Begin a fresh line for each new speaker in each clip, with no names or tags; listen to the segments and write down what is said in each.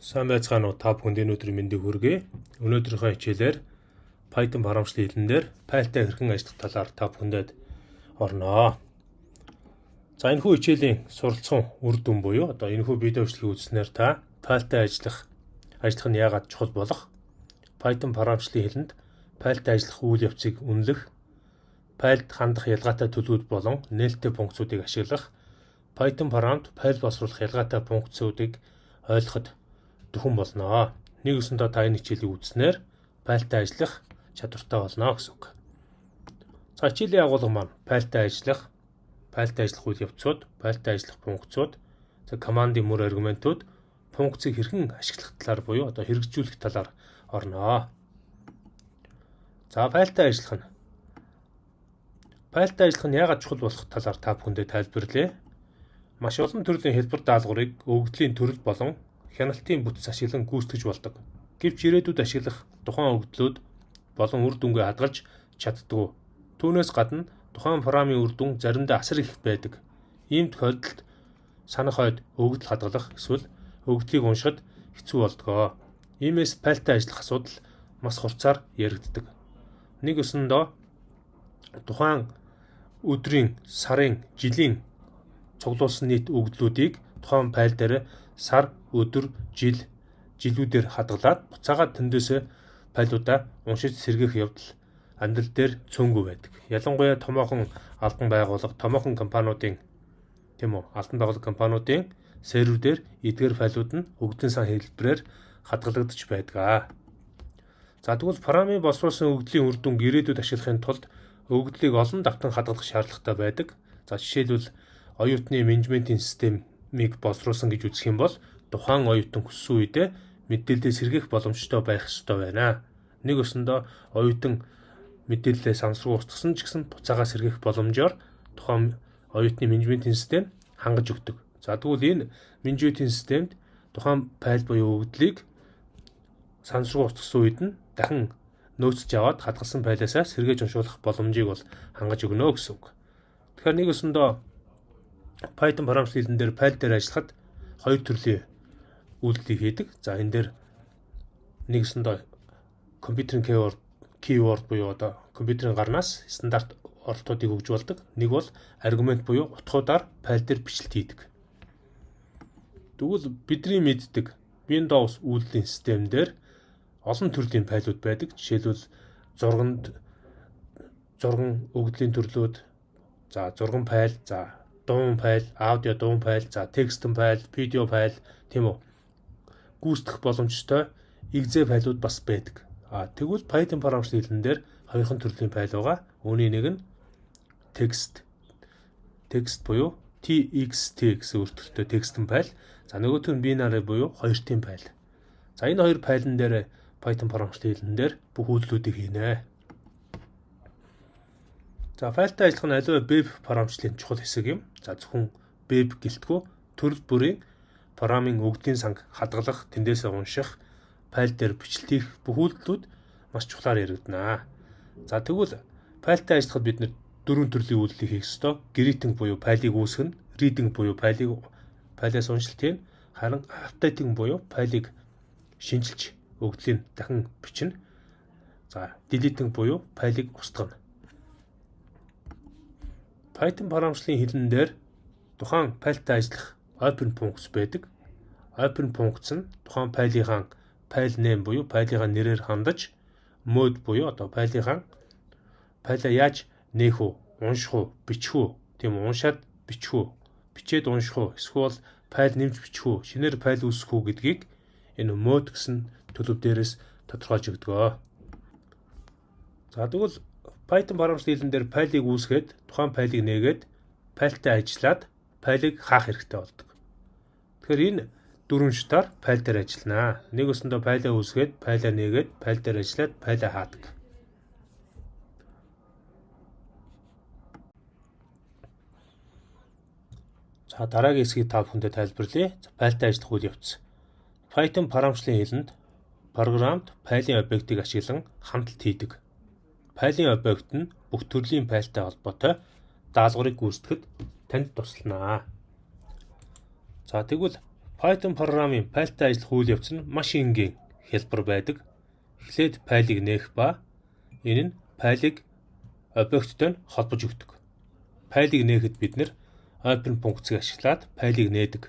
Сайн байцгаана уу та бүхэнд энэ өдрийн мэндийг хүргэе. Өнөөдрийнхөө хичээлээр Python харамчлалын хэлэн дээр файлтай хэрхэн ажиллах талаар та бүхэндээ орноо. За энэхүү хичээлийн суралцсан үр дүн буюу одоо энэхүү видео бичлэгийг үзснээр та файлтай ажиллах нь яагаад чухал болох, Python харамчлалын хэлэнд файлтай ажиллах үйл явцыг үнэлэх, файлд хандах ялгаатай төлөвүүд болон нээлттэй функцүүдийг ашиглах, Python харамт файл боловсруулах ялгаатай функцүүдийг ойлгоход түхэн болно. Нэгсэндээ та энэ хичээлийг үзснээр файлтай ажиллах чадвартай болно гэсэн үг. За хичээлийн агуулга маань файлтай ажиллах үйл явцууд, файлтай ажиллах функцууд, командын мөр аргументууд, функцийг хэрхэн ашиглах талаар буюу одоо хэрэгжүүлэх талаар орноо. За файлтай ажиллах нь яагаад чухал болох талаар та бүхэндээ тайлбарлая. Маш олон төрлийн хэлбэр даалгаврыг өгөгдлийн төрөл болон хяналтын бүтц ашиглан гүйцэтгэж болдог. Гэвч ирээдүйд ашиглах тухайн өгөгдлүүд болон үр дүнгээ хадгалж чаддгүй. Түүнээс гадна тухайн програмын үр дүн заримдаа асар их байдаг. Ийм тохиолдолд санах хойд өгөгдөл хадгалах эсвэл өгөгдлийг уншихад хэцүү болдгоо. Иймээс файлтай ажиллах асуудал маш хурцаар яригддаг. Нэг өсөндөө тухайн өдрийн, сарын, жилийн цуглуулсан нийт өгөгдлүүдийг тухайн файл дээр сар, өдөр, жилүүдээр хадгалаад буцаагаад тэндээсээ файлуудаа уншиж сэргээх явдал амьдрал дээр цөөнгүй байдаг. Ялангуяа томоохон албан компаниудын серверээр эдгээр файлууд нь өгөгдлийн сан хэлбэрээр хадгалагдаж байдаг. За тэгвэл програмын боловсруулсан өгөгдлийн үр дүнг ирээдүйд ашиглахын тулд өгөгдлийг олон давтан хадгалах шаардлагатай байдаг. За жишээлбэл оюутны менежментийн системийг боловсруулсан гэж үзэх юм бол тухайн оюутан хүссэн үедээ мэдээлэлээ сэргээх боломжтой байх ёстой байна. Нэг өсөндөө оюутан мэдээлэлээ сансруу устгасан ч гэсэн буцаага сэргээх боломжоор тухайн оюутны менежментийн систем хангаж өгдөг. За тэгвэл энэ менежментийн системд тухайн файл буюу өгөгдлийг сансруу устгасан үед нь дахин нөөцж аваад хадгалсан файлаасаа сэргээж уншуулах боломжийг бол хангаж өгнө гэсэн үг. Тэгэхээр нэг өсөндөө Python харамчлалын хэлэн дээр файл дээр ажиллахад хоёр төрлийн үйлдэлийг хийдэг. За энэ дээр нэгсэндээ компьютерийн keyword буюу одоо компьютерийн гарнаас стандарт оролтуудыг өгж болдог. Нэг бол аргумент буюу утгуудаар файл дээр бичлэлт хийдэг. Тэгвэл бидний мэддэг Windows үйлдлийн систем дээр олон төрлийн файлууд байдаг. Жишээлбэл зурган өгөгдлийн төрлүүд, за зурган файл, за дуун файл, аудио дуун файл, за текстэн файл, видео файл, гүйцэтгэх боломжтой exe файлууд бас байдаг. Тэгвэл Python харамчлалын хэлэн дээр хоёрхан төрлийн файл байгаа. Үүний нэг нь текст буюу txt гэсэн үртэлтэй текстэн файл. За нөгөөх нь binary буюу хоёртын файл. За энэ хоёр файлн дээр Python харамчлалын хэлэн дээр бүх үйлдэлүүдийг хийнэ. За файлтай ажиллах нь аливаа веб харамчлалын чухал хэсэг юм. За зөвхөн веб гэлтгүү төрөл бүрийн програмын өгөгдлийн санг хадгалах, тэндээсээ унших, файл дээр бичлэлт хийх бүх үйлдэлүүд маш чухлаар яригдана. За тэгвэл файлтай ажиллахад бид дөрвөн төрлийн үйлдэлийг хийх ёстой. Greeting буюу файлыг үүсгэн, reading буюу файлаас уншилт хийн, харин updating буюу файлыг шинжилж өгөгдлийг дахин бичнэ. За deleting буюу файлыг устгана. Python харамчлалын хэлэн дээр тухайн файлтай ажиллах open функц байдаг. Open функц нь тухайн файлынхаа файл name буюу файлынхаа нэрээр хандаж, mode буюу одоо файлаа яаж нээх үү, унших үү, бичих үү, уншаад бичих үү, бичээд унших үү, эсвэл файл нэмж бичих үү, шинээр файл үүсгэх үү гэдгийг энэ mode гэсэн төлөв дээрээс тодорхойлж өгдөг. За тэгвэл Python харамчлалын хэлэн дээр файлыг үүсгээд, тухайн файлыг нээгээд, файлтай ажиллаад, файлыг хаах хэрэгтэй болдог. Тэгэхээр энэ дөрвөн шатаар файл дээр ажиллана. Нэг өсөндөө файлаа үүсгээд, файлаа нээгээд, файл дээр ажиллаад, файлаа хаадаг. За дараагийн хэсгийг та бүхэндээ тайлбарлая. Файлтай ажиллах үйл явц. Python харамчлалын хэлэнд програмд файлын объектыг ашиглан хандлт хийдэг. Файлын объект нь бүх төрлийн файлтай холбоотой даалгаврыг гүйцэтгэхэд танд туслана. За тэгвэл Python программын файлтай ажиллах үйл явц нь маш энгийн хялбар байдаг. Эхлээд файлыг нээх ба энэ нь файлыг объекттой холбож өгдөг. Файлыг нээхэд бид нэр open функцийг ашиглаад файлыг нээдэг.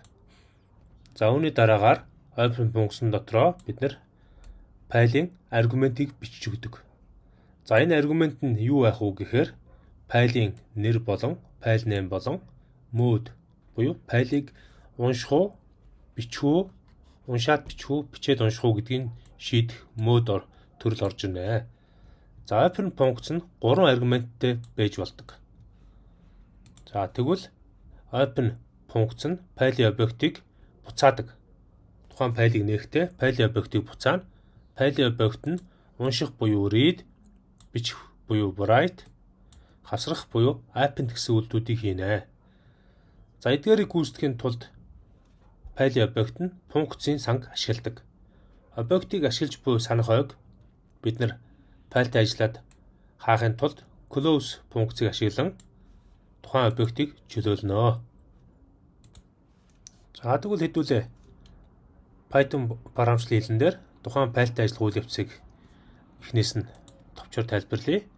За үүний дараагаар open функцийн дотроо бид нэр файлын аргументыг бичиж өгдөг. За энэ аргумент нь юу байх вэ гэхээр файлын нэр болон файл нэм болон mode буюу файлыг унших уу, бичих үү, уншаад бичих үү, бичээд унших уу гэдгийг шийдэх mode төрөл орж ирнэ. За open функц нь 3 аргументтэй байж болдог. За тэгвэл open функц нь файлын объектыг буцаадаг. Тухайн файлыг нээхдээ файлын объектыг буцаана. Файлын объект нь унших буюу read, бичих буюу write, хасрах буюу append гэсэн үйлдэлүүдийг хийнэ. За эдгээрийг гүйцэтгэхийн тулд файлын объект нь функцийн санг ашигладаг. Объектыг ашиглаж буй санах ойг бид нар файлтай ажиллаад хаахын тулд close функцийг ашиглан тухайн объектыг чөлөөлнө. За тэгвэл хэдүүлээ Python програмчлалын хэлэн дээр тухайн файлтай ажиллах үйл явцыг эхнээс нь товчоор тайлбарлая.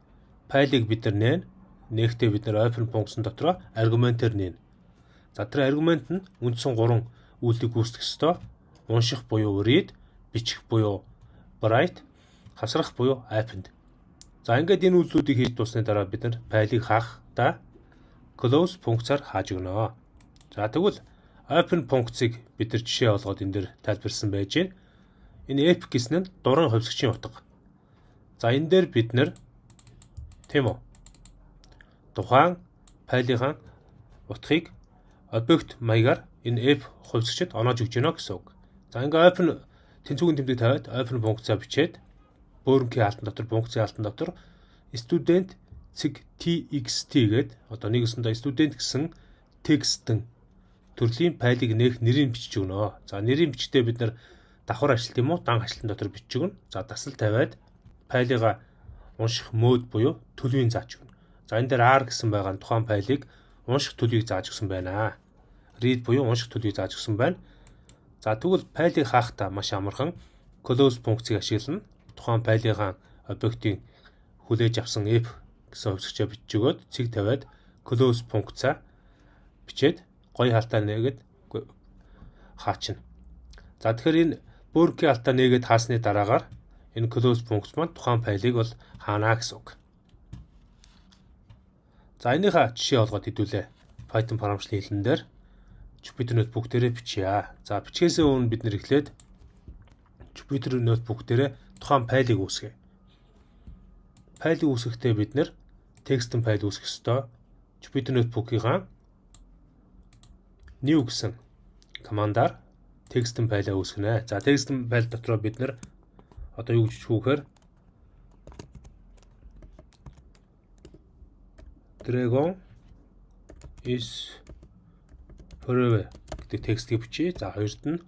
Файлыг бид нар нээхдээ бид нар open функцийн дотроо аргументээр нээнэ. За тэр аргумент нь үндсэн 3 үйлдэлийг гүйцэтгэх ёстой. Унших буюу read, бичих буюу write, хасрах буюу append. За ингээд энэ үйлдэлүүдийг хийж дуусны дараа бид нар файлыг хаахдаа close функцаар хааж өгнө. За тэгвэл open функцийг бид нар жишээ олгоод энэ дээр тайлбарлсан байж байна. Энэ if гэсэн нь дуран хувьсгчийн утга. За энэ дээр бид нар тухайн файлынхаа утгыг объект маягаар энэ if хувьсгчид оноож өгч гэнэ гэсэн үг. За ингээ open тэнцвүүгийн тэмдэг тавиад open функцаа бичээд бөөрөнгийн алтан дотор функцийн алтан дотор student txt гээд одоо нэгэсэндээ student гэсэн текстэн төрлийн файлыг нээх нэрийг бичиж өгнө. За нэрийн бичгтээ бид нар давхар ашиглалт юм уу дан ашиглалтын дотор бичиж өгнө. За дасал тавиад файлыгаа унших mode буюу төлөвийг зааж өгнө. За энэ дээр R гэсэн байгаа нь тухайн файлыг унших төлөвийг зааж өгсөн байна. Read буюу унших төлөвийг зааж өгсөн байна. За тэгвэл файлыг хаахдаа маш амархан close функцийг ашиглана. Тухайн файлынхаа объектыг хүлээж авсан if гэсэн хувьсгчаа бичиж өгөөд цэг тавиад close функцаа бичээд гоё халтаа нээгээд хаачна. За тэгэхээр энэ бөөрөнгийн халтаа нээгээд хаасны дараагаар энэ close функц маань тухайн файлыг бол хаана гэсэн үг. За энийхээ жишээ олгоод хэдүүлээ. Python програмчлалын хэлэн дээр Jupyter notebook дээрээ бичье. За бичгээсээ өмнө бид нэр эхлээд Jupyter notebook дээрээ тухайн файлыг үүсгэе. Файлыг үүсгэхдээ бид нэр текстэн файл үүсгэх ёстой. Jupyter notebook-ийн new гэсэн командаар текстэн файлаа үүсгэнэ. За текстэн файл дотроо бид нэр одоо юу гэж хүүхээр Dragon is forever гэдэг текстийг бичье. За хоёрт нь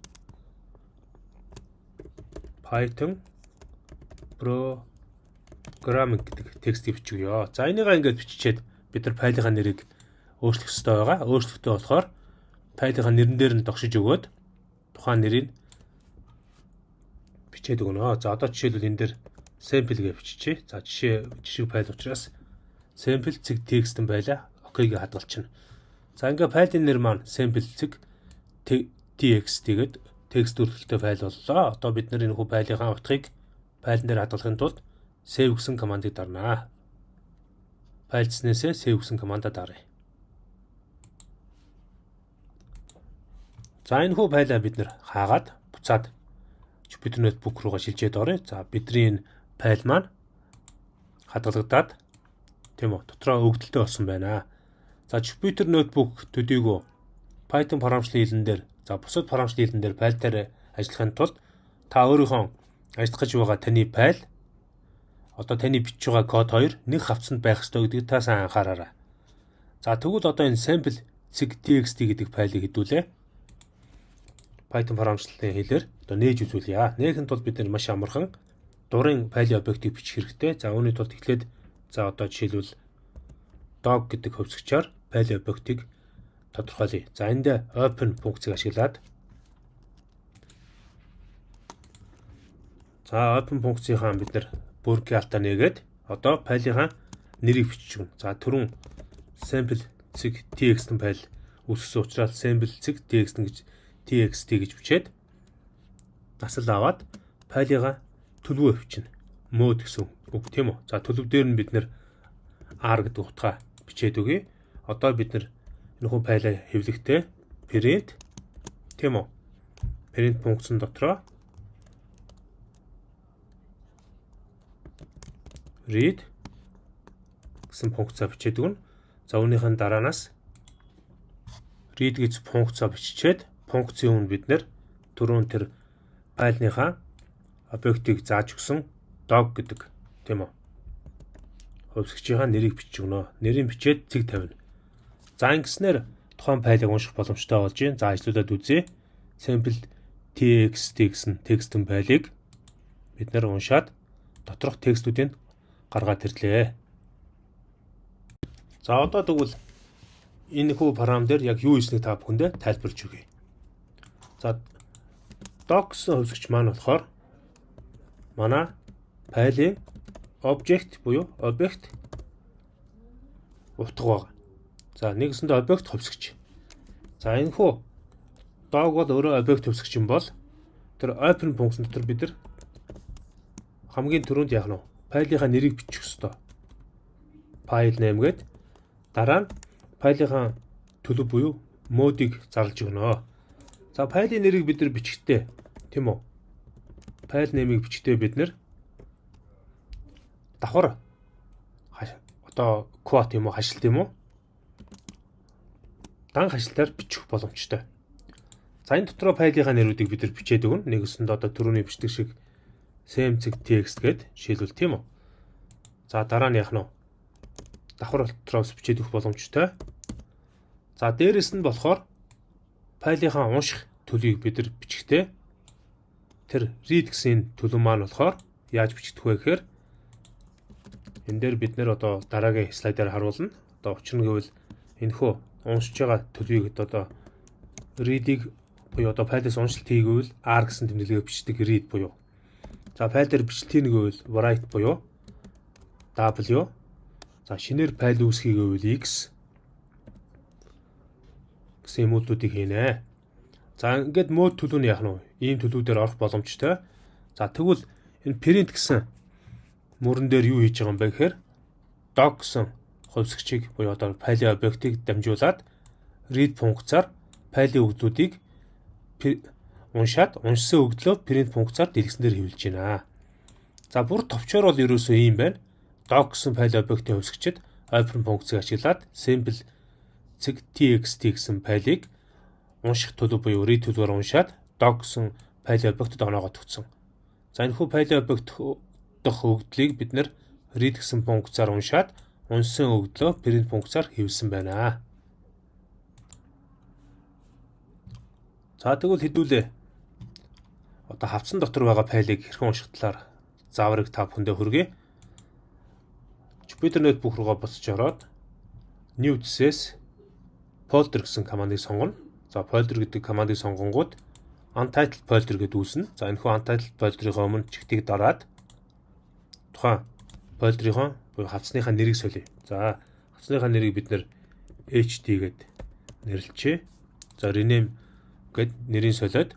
Python programming гэдэг текстийг бичгийё. За энийг ингээд биччихээд бид нар файлынхаа нэрийг өөрчлөх ёстой байгаа. Өөрчлөлтөө болохоор файлынхаа нэрэн дээр нь догшиж өгөөд тухайн нэрийг бичээд өгнө. За одоо жишээлбэл энэ дээр sample гэж биччихье. За жишээ файл учраас sample цэг текстэн байлаа. Окейг хадгалчихна. За ингээ файлын нэр маань sample цэг txt гэдэг текст төрөлттэй файл боллоо. Одоо бид нар энэ файлынхаа утгыг файлн дээр хадгалахын тулд save гэсэн командыг дарнаа. Файлцснээсээ save гэсэн командаа даръя. За энэ файлаа бид нар хаагаад буцаад Jupyter notebook руугаа шилжээд оръё. За бидний энэ файл маань хадгалагдаад дотроо өгдөлтөй болсон байна. За Jupyter notebook төдийгөө Python програмчлалын хэлэн дээр бусад програмчлалын хэлэн дээр файлтаар ажиллахын тулд та өөрийнхөө ажиллах гэж байгаа таны файл одоо таны бичиж байгаа код хоёр нэг хавцанд байх ёстой гэдгийг та сайн анхаараарай. За тэгвэл одоо энэ sample txt гэдэг файлыг хэдүүлээ. Python програмчлалын хэлээр одоо нээж үзүүлье. Нээхин тулд бид маш амархан дурын файлын объектыг бичих хэрэгтэй. За үүний тулд эхлээд одоо жишээлбэл dog гэдэг хувьсгчаар файлын объектыг тодорхойлъё. За энд open функцийг ашиглаад За open функцийнхаа бид нэр бүргийн алтаа нээгээд одоо файлынхаа нэрийг бичиж өгнө. За түрүүн sample.txt файл үүсгэсэн учраас sample.txt гэж бичээд насал аваад файлыгаа төлөвөө авчина. Mode гэсэн үг тийм үү? За төлөв дээр нь бид нэр R гэдэг утгаа бичээд өгье. Одоо бид нэр энэ хүн файлаа хэвлэхдээ print тийм үү? Print функцэн дотроо read гэсэн функцаа бичээд өгнө. За үүнийхэн дараанаас read гэж функцаа биччихээд функцийн өмнө бид нэр түрүүн тэр файлныхаа объектыг зааж өгсөн dog гэдэг тийм үү? Хувьсгчийнхаа нэрийг бичиж өгнө. Нэрийг бичээд цэг тавина. За ингэснээр тухайн файлыг унших боломжтой болж байна. За ажлуудад үзье. Sample.txt гэсэн текстэн файлыг бид нэр уншаад доторх текстүүдийг гаргаад ирлээ. За одоо тэгвэл энэ хүү параметр яг юу хийснийг та бүхэндээ тайлбарч өгье. За dog гэсэн хувьсгч маань болохоор манай файлын object буюу объект утга байгаа. За нэгсэндээ объект хувьсгч. За энэ хүү dog бол өөрөө объект хувьсгч юм бол тэр open функцэн дотор бид нар хамгийн түрүүнд яах нь файлынхаа нэрийг бичих ёстой. File name гээд дараа нь файлынхаа төлөв буюу модыг зарлж өгнө. За файлын нэрийг бид нар бичихтэй тийм үү? Файл нэмийг бичихтэй бид нар давхар одоо quote юм уу хашилт юм уу? Дан хашилтаар бичих боломжтой. За энэ дотроо файлынхаа нэрүүдийг бид нар бичээд өгнө. Нэгэсэнд одоо түрүүний бичдэг шиг same.txt гээд жишээлбэл тийм үү? За дараа нь яах нь давхар дотроос бичээд өгөх боломжтой. За дээрэс нь болохоор файлынхаа унших төлөвийг бид нар бичихтэй тэр read гэсэн төлөв маань болохоор яаж бичигдэх вэ гэхээр энэ дээр бид нэр одоо дараагийн слайдаар харуулна. Одоо учир нь гэвэл энэхүү уншиж байгаа төлөвийг одоо read-ийг буюу одоо файлаас уншилт хийгээвэл R гэсэн тэмдэглэгээр бичдэг read буюу. За файл дээр бичлэгийг гэвэл write буюу W. За шинээр файл үүсгий гэвэл X гэсэн юмнуудыг хийнэ. За ингээд мод төлөв нь яах нь вэ? Ийм төлөвдөр орох боломжтой. За тэгвэл энэ print гэсэн мөрөн дээр юу хийж байгаа юм бэ гэхээр dog гэсэн хувьсгчийг буюу одоо файлын объектыг дамжуулаад read функцаар файлын өгдлүүдийг уншаад уншсан өгдлөө print функцаар дэлгэсэн дээр хэвлэж байна. За бүр товчоор бол ерөөсөө ийм байна. Dog гэсэн файл объектын хувьсгчид open функцийг ашиглаад sample.txt гэсэн файлыг унших төлөв буюу read төлөвөөр уншаад dog гэсэн файл объектод оноогоо төгсөн. За энэ хүү файл объект дох өгдлийг бид нэр read гэсэн функцаар уншаад уншсан өгдлөө print функцаар хэвлэсэн байна. За тэгвэл хэдүүлээ одоо хавцсан дотор байгаа файлыг хэрхэн унших талаар зааврыг та бүхэндээ хүргэе. Jupyter Notebook руугаа буцаж ороод new гэсэн folder гэсэн командыг сонгоно. За folder гэдэг командыг сонгонгууд untitled folder гэдэг үүснэ. За энэ хүү untitled folder-ийн өмнө чигтийг дараад тухайн folder-ийн буюу хавцсныхаа нэрийг солиё. За хавцсныхаа нэрийг бид нэр hd гэд нэрлэжээ. За rename гэд нэрийг солиод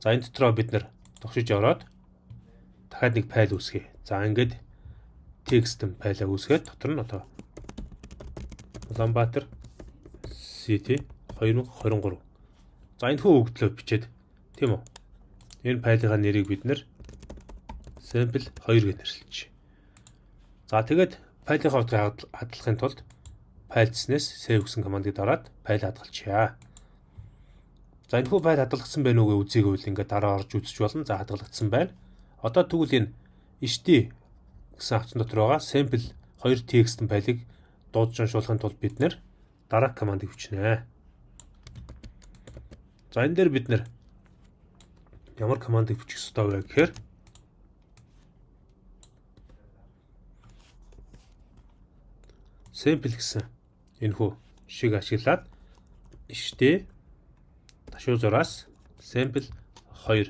за энэ дотроо бид нэр тогшиж ороод дахиад нэг файл үүсгэе. За ингээд текст файлаа үүсгээд дотор нь одоо Улаанбаатар City 2023. За энэ хүү өгдлөө бичээд тийм үү? Энэ файлынхаа нэрийг бид нэр sample 2 гэж нэрлэж. За тэгээд файлынхаа утгыг хадгалахын тулд файл гэснээс save гэсэн командыг дараад файл хадгалчихъя. За энэ хүү файл хадгалагдсан байна уу гэж үзье гэвэл ингээд дараа орж үзэж болно. За хадгалагдсан байна. Одоо тэгвэл энэ hd гэсэн хавцсан дотор байгаа sample 2 текст файлыг дуудаж уншуулахын тулд бид нэр дараах командыг бичнэ. За энэ дээр бид нэр ямар командыг бичих ёстой вэ гэхээр sample гэсэн энэ хүү шиг ашиглаад hd ташуу зураас sample 2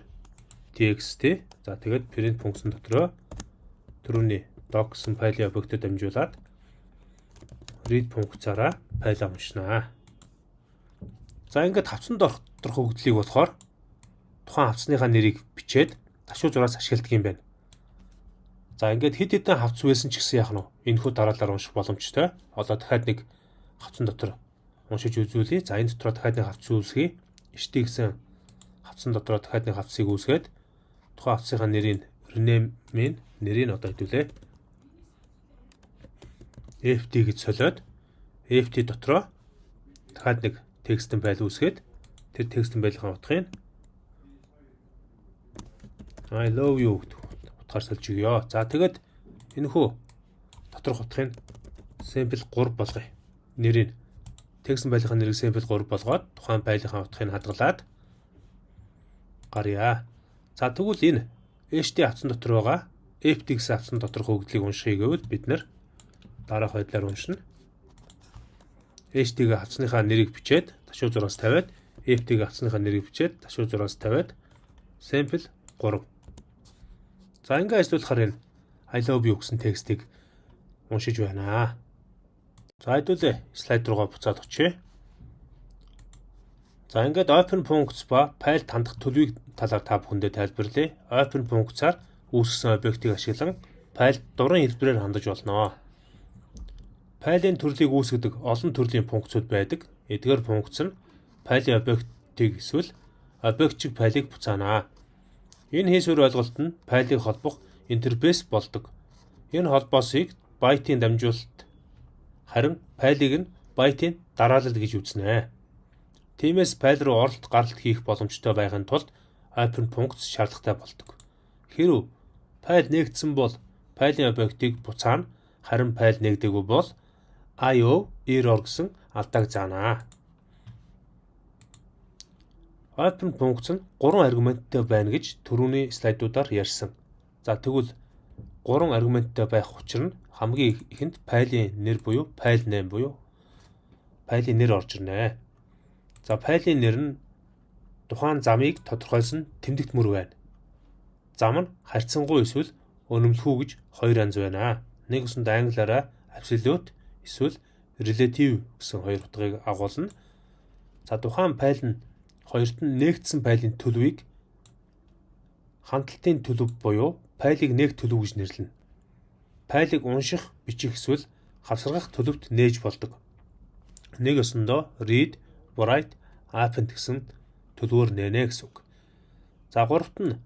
txt. За тэгээд print функцэн дотроо түрүүний doc гэсэн файлын объектод дамжуулаад read функцаараа файлаа уншнаа. За ингээд хавцанд орох өгдлийг болохоор тухайн хавцныхаа нэрийг бичээд ташуу зураас ашигладаг юм байна. За ингээд хэд хэдэн хавц байсан ч гэсэн яах нь энэхүү дараалал унших боломжтой. Одоо дахиад нэг хавцан дотор уншиж үзүүлье. За энэ дотроо дахиад нэг хавц үүсгэе. Ишти гэсэн хавцан дотроо дахиад нэг хавцыг үүсгээд тухайн хавцынхаа нэрийг нэрийг одоо хэдүүлээ. FT гэж солиод FT дотроо дахиад нэг текстэн файл үүсгээд тэр текстэн файлынхаа утгыг I love you гэдэг утгаар сольж өгье. За тэгээд энэхүү доторх утгыг sample 3 болгоё. Нэрийг текстэн файлынхаа нэрийг sample 3 болгоод тухайн файлынхаа утгыг хадгалаад гарья. За тэгвэл энэ HT хавцан дотор байгаа FT гэсэн хавцан доторх өгдлийг уншихыг гэвэл бид нэр дараах байдлаар уншина. HT-г хавцныхаа нэрийг бичээд ташуу зураас тавиад FT-г хавцныхаа нэрийг бичээд ташуу зураас тавиад sample 3. За ингээ ажиллуулахаар энэ I love you гэсэн текстийг уншиж байна. За хэдүүлээ слайд руугаа буцаад очие. За ингээд open функц ба файл тандах төлөвийг талаар та бүхэндээ тайлбарлая. Open функцаар үүсгэсэн объектыг ашиглан файлд дуран хэлбэрээр хандаж болно. Файлын төрлийг үүсгэдэг олон төрлийн функцуд байдаг. Эдгээр функц нь файлын объектыг эсвэл объектчиг файлыг буцаана. Энэ хийсвэр ойлголт нь файлыг холбох интерфейс болдог. Энэ холбоосыг байтын дамжуулалт харин файлыг нь байтын дараалал гэж үзнэ. Тиймээс файл руу оролт гаралт хийх боломжтой байхын тулд open функц шаардлагатай болдог. Хэрв файл нэгдсэн бол файлын объектыг буцаана, харин файл нэгдээгүй бол IO error гэсэн алдааг заана. Open функц нь 3 аргументтай байна гэж түрүүний слайдуудаар ярьсан. За тэгвэл 3 аргументтай байх учир нь хамгийн ихэнд файлын нэр буюу файл name буюу файлын нэр орж ирнэ. За файлын нэр нь тухайн замыг тодорхойлсон тэмдэгт мөр байна. Зам нь харьцангуй эсвэл өнөмлөхүү гэж хоёр анз байна. Нэг усанд англиараа absolute эсвэл relative гэсэн хоёр утгыг агуулна. За тухайн файл нь хоёрт нь нэгдсэн файлын төлөвийг хандлтын төлөв буюу файлыг нэг төлөв гэж нэрлэнэ. Файлыг унших, бичих эсвэл хавсаргах төлөвт нээж болдог. Нэг ёсондоо read, write, append гэсэн төлөвөөр нэнэ гэсэн үг. За гуравт нь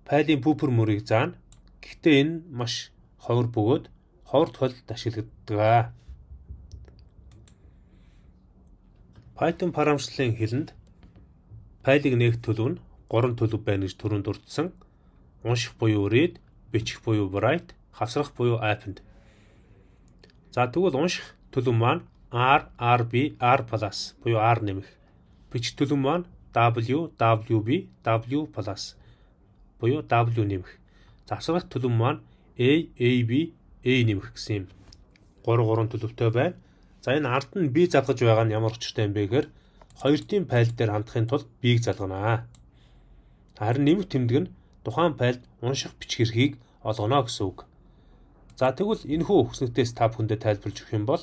файлын buffer мөрийг заана. Гэхдээ энэ маш ховор бөгөөд ховор тохиолдолд ашигладаг. Python харамчлалын хэлэнд файлыг нээх төлөв нь 3 төлөв байна гэж түрүүнд дурдсан. Унших буюу read, бичих буюу write, хавсрах буюу append. За тэгвэл унших төлөв маань R, RB, R+ буюу R нэмэх. Бичих төлөв маань W, WB, W+ буюу W нэмэх. Завсрах төлөв маань A, AB, A нэмэх гэсэн юм. 3 төлөвтэй байна. За энэ ард нь B залгаж байгаа нь ямар учиртай юм бэ гэхээр хоёртын файл дээр хандахын тулд B-г залгана. Харин нэмэх тэмдэг нь тухайн файлд унших бичих эрхийг олгоно гэсэн үг. За тэгвэл энэхүү хүснэгтээс та бүхэндээ тайлбарлаж өгөх юм бол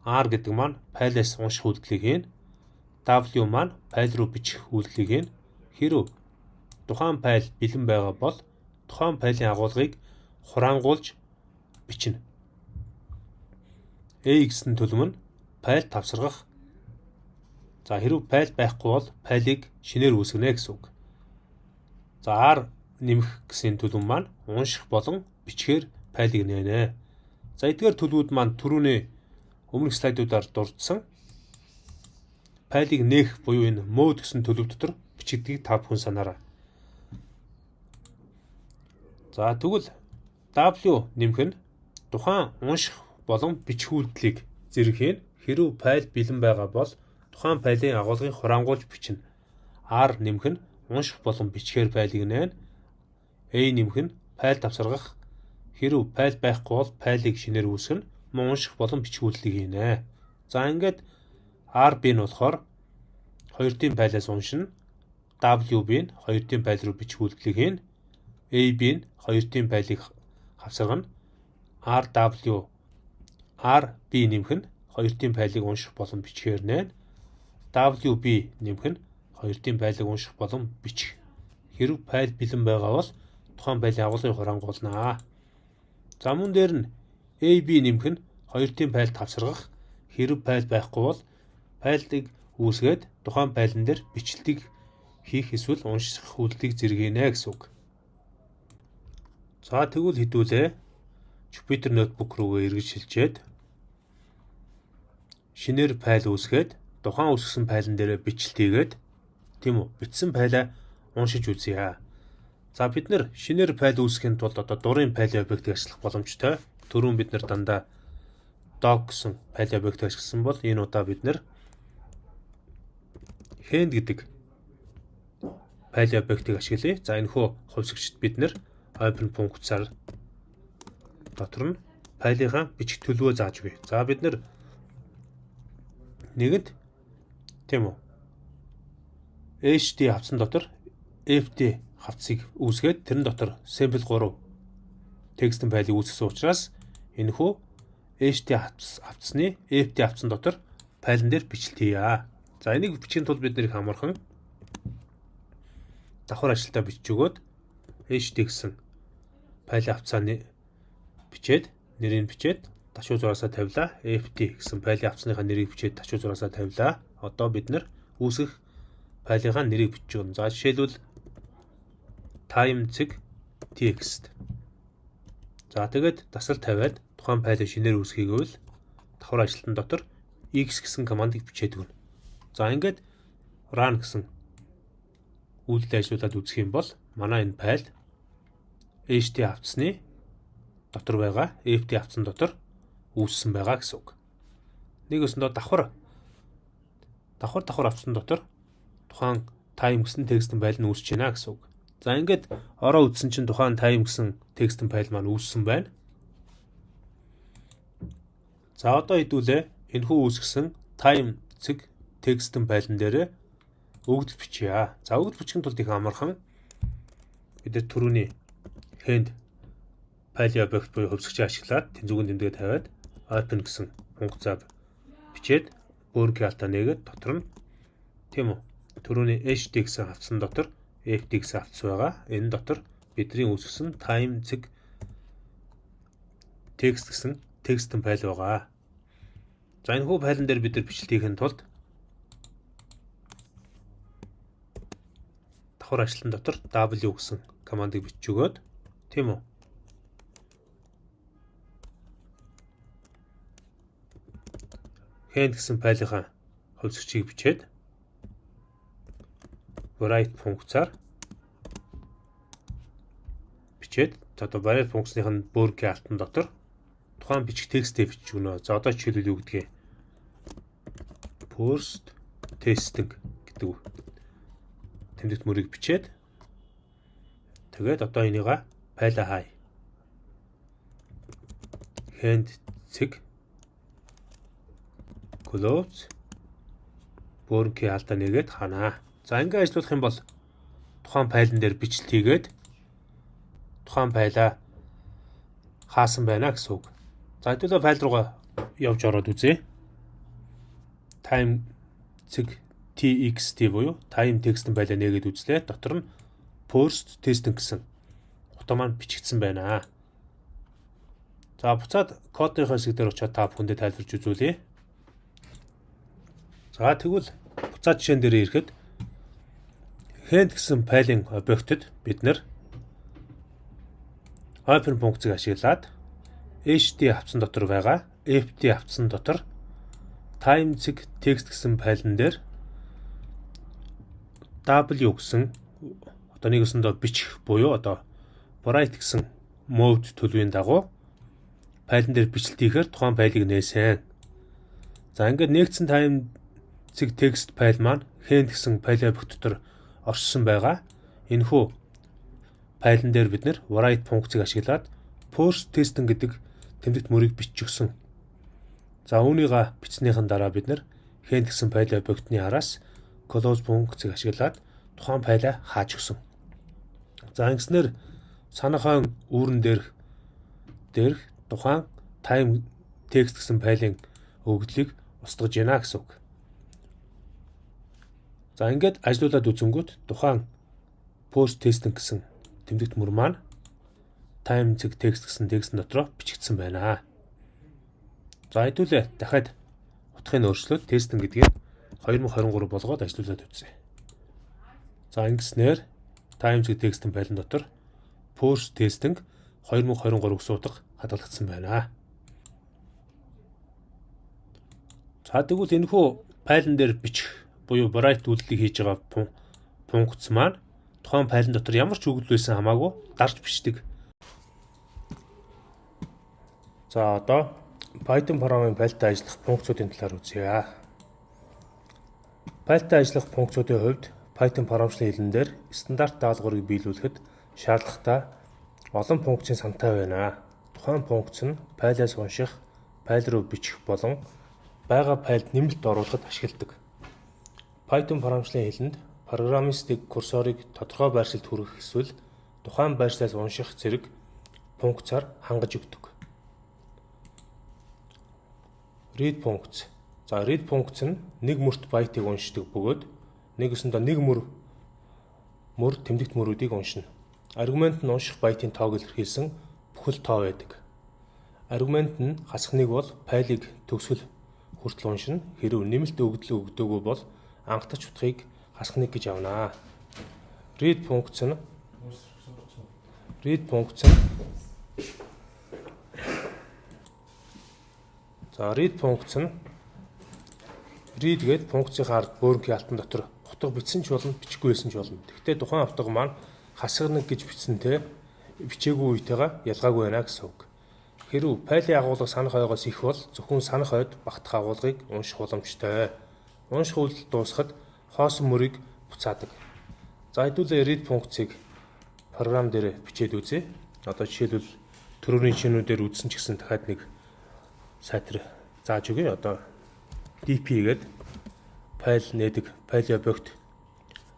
R гэдэг маань файлаас унших үйлдэлийг хийн. W маань файл руу бичих үйлдэлийг хийн. Хэрв тухайн файл бэлэн байгаа бол тухайн файлын агуулгыг хураангуулж бичнэ. A гэсэн төлөв нь файл тавсаргах. За хэрв файл байхгүй бол файлыг шинээр үүсгэнэ гэсэн үг. За R нэмэх гэсэн төлөв маань унших болон бичгээр файлыг нэнэ. За эдгээр төлөвүүд маань түрүүний өмнөх слайдуудаар дурдсан файлыг нээх буюу энэ mode гэсэн төлөв дотор бичигдгийг та бүхэн санаарай. За тэгвэл W нэмэх нь тухайн унших болон бичих үйлдэлийг зэрэг хийн. Хэрв файл бэлэн байгаа бол тухайн файлын агуулгыг хураангуулж бичнэ. R нэмэх нь унших болон бичгээр файлыг нээн. A нэмэх нь файл давсаргах. Хэрв файл байхгүй бол файлыг шинээр үүсгэнэ. Унших болон бичих үйлдэлийг хийнэ. За ингээд RB нь болохоор хоёрдын файлаас уншина. WB нь 2-ын файл руу бичих үйлдэлийг хийн. AB нь 2-ын файлыг хавсаргана. RB нэмэх нь 2-ын файлыг унших болон бичихээр нэ. WB нэмэх нь 2-ын файлыг унших болон бичих. Хэрэг файл бэлэн байгаа бол тухайн файлын агуулгыг хурангуулнаа. За мөн дээр нь AB нэмэх нь 2-ын файлд хавсаргах. Хэрэг файл байхгүй бол файлыг үүсгээд тухайн файлн дээр бичлэлтийг хийх эсвэл унших үйлдэлийг зэргийнэ гэсэн үг. За тэгвэл хэдүүлээ Jupyter Notebook руугаа эргэж шилжээд шинээр файл үүсгээд тухайн үүсгэсэн файлн дээр бичлэлт хийгээд тийм үү бичсэн файлаа уншиж үзье. За бид нэр шинээр файл үүсгэхийн тулд одоо дурын файл объектыг ашиглах боломжтой. Түрүүн бид нар дандаа doc гэсэн файл объектыг ашигласан бол энэ удаа бид нэр hand гэдэг файл объектыг ашиглая. За энэ хөө хувьсгчд бид нэр open функцаар дотор нь файлынхаа бичих төлөвөө зааж өгье. За бид нэр нэгэнд тийм үү HT хавцсан дотор FT хавцыг үүсгээд тэрэн дотор sample 3 текстэн файлыг үүсгэсэн учраас энэ хүү HT хавцсны FT хавцсан дотор файлн дээр бичлэлт хийя. За энийг бичихийн тулд бид нэр хамархан давхар ажилтаа бичиж өгөөд HT гэсэн файлын хавцааны бичээд нэрийг бичээд ташуу зураасаа тавилаа. FT гэсэн файлын хавцсныхаа нэрийг бичээд ташуу зураасаа тавилаа. Одоо бид нэр үүсгэх файлынхаа нэрийг бичиж өгнө. За жишээлбэл time.txt. За тэгээд дасгал тавиад тухайн файлыг шинээр үүсгэх гэвэл давхар ажилтан дотор x гэсэн командыг бичээд өгнө. За ингээд run гэсэн үйлдэл ажиллуулад үзэх юм бол манай энэ файл HT хавцсны дотор байгаа FT хавцсан дотор үүссэн байгаа гэсэн үг. Нэг өсөндөө давхар хавцсан дотор тухайн time гэсэн текстэн файл нь үүсэж байна гэсэн үг. За ингээд ороо үзсэн чинь тухайн time гэсэн текстэн файл маань үүссэн байна. За одоо хэдүүлээ энэхүү үүсгэсэн time цэг текстэн файлн дээр өгдөл бичье. За өгдөл бичихын тулд их амархан бид түрүүний hand файл объект буюу хувьсгчийг ашиглаад тэнцвүүгийн тэмдэгээ тавиад open гэсэн функцаар бичээд өөрөгийн алтаа нээгээд дотор нь тийм үү түрүүний HT гэсэн хавцсан дотор FT гэсэн хавцс байгаа. Энэ дотор бидний үүсгэсэн time цэг текст гэсэн текстэн файл байгаа. За энэ хүү файлн дээр бид нар бичлэлт хийхэд тулд давхар ажилтан дотор W гэсэн командыг бичиж өгөөд тийм үү hand гэсэн файлынхаа хувьсгчийг бичээд write функцаар бичээд одоо write функцных нь бөөргийн алтан дотор тухайн бичих текстээ бичиж өгнө. За одоо жишээлбэл юу гэдгийг first testing гэдэг тэмдэгт мөрийг бичээд тэгээд одоо энийгээ файлаа хай. hand цэг close бөөргийн алтаа нэгээд ханаа. За ингээд ажиллах юм бол тухайн файлн дээр бичлэлт хийгээд тухайн файлаа хаасан байна гэсэн үг. За хэдүүлээ файл руугаа явж ороод үзье. time цэг txt буюу time текстэн файлаа нээгээд үзлээ. Дотор нь first testing гэсэн утга маань бичигдсэн байна. За буцаад кодын хэсэг дээр очиод та бүхэндээ тайлбарж үзүүлье. За тэгвэл буцаад жишээн дээр ирэхэд hand гэсэн файлын объектод бид нэр open функцийг ашиглаад HT хавцсан дотор байгаа FT хавцсан дотор time цэг text гэсэн файлн дээр W гэсэн одоо нэг өсөндөө бичих буюу одоо write гэсэн mode төлөвийн дагуу файлн дээр бичлэлт хийхээр тухайн файлыг нээсэн. За ингээд нэгдсэн time цэг text файл маань hand гэсэн файл объект дотор оршсон байгаа. Энэхүү файлн дээр бид нэр write функцийг ашиглаад first testing гэдэг тэмдэгт мөрийг бичиж өгсөн. За үүнийгээ бичснийхэн дараа бид нэр hand гэсэн файл объектны араас close функцийг ашиглаад тухайн файлаа хааж өгсөн. За ингэснээр санахайн үүрэн дээрх тухайн time text гэсэн файлын өгөгдлийг устгаж яана гэсэн үг. За ингээд ажлуулаад үзэнгүүт тухайн post testing гэсэн тэмдэгт мөр маань time text гэсэн текст дотроо бичигдсэн байна. За хэдүүлээ дахиад утгыг өөрчлөөд testing гэдгийг 2023 болгоод ажлуулаад үзье. За ингэснээр time text-ийн файлын дотор post testing 2023 гэсэн утга хадгалагдсан байна. За тэгвэл энэхүү файлн дээр бичих буюу write үйлдэлийг хийж байгаа функц маань тухайн файлын дотор ямар ч өгөгдөл байсан хамаагүй дарж бичдэг. За одоо Python програмын файлтай ажиллах функцуудын талаар үзье. Файлтай ажиллах функцуудын хувьд Python програмчлалын хэлэн дээр стандарт даалгаврыг биелүүлэхэд шаардлагатай олон функцийн сантай байна. Тухайн функц нь файлаас унших, файл руу бичих болон байгаа файлд нэмэлт оруулахад ашигладаг. Python програмчлалын хэлэнд программистик курсорыг тодорхой байршилд хүргэх эсвэл тухайн байршлаас унших зэрэг функцаар хангаж өгдөг. Read функц. За read функц нь нэг мөрт байтыг уншдаг бөгөөд нэгэсэндээ нэг мөр тэмдэгт мөрүүдийг уншина. Аргумент нь унших байтын тоог илэрхийлсэн бүхэл тоо байдаг. Аргумент нь хасхныг бол файлыг төгсгөл хүртэл уншина. Хэрвээ нэмэлт өгөгдөл өгдөөгүй бол анхтарч утгыг хасхныг гэж авнаа. Read функц нь read гээд функцийн ард бөөрөнхийн алтан дотор утга бичсэн ч болно, бичихгүй байсан ч болно. Гэхдээ тухайн утга маань хасгнаг гэж бичсэнтэй бичээгүй үетэйгээ ялгаагүй байна гэсэн үг. Хэрвээ файлын агуулга санах ойгоос их бол зөвхөн санах ойд багтах агуулгыг унших боломжтой. Унших үйлдэл дуусахад хоосон мөрийг буцаадаг. За хэдүүлээ read функцийг програм дээр бичээд үзье. Одоо жишээлбэл төрөний шинүүдээр үзсэн ч гэсэн дахиад нэг сайтар зааж өгье. Одоо dp гээд файл нээдэг файлын объект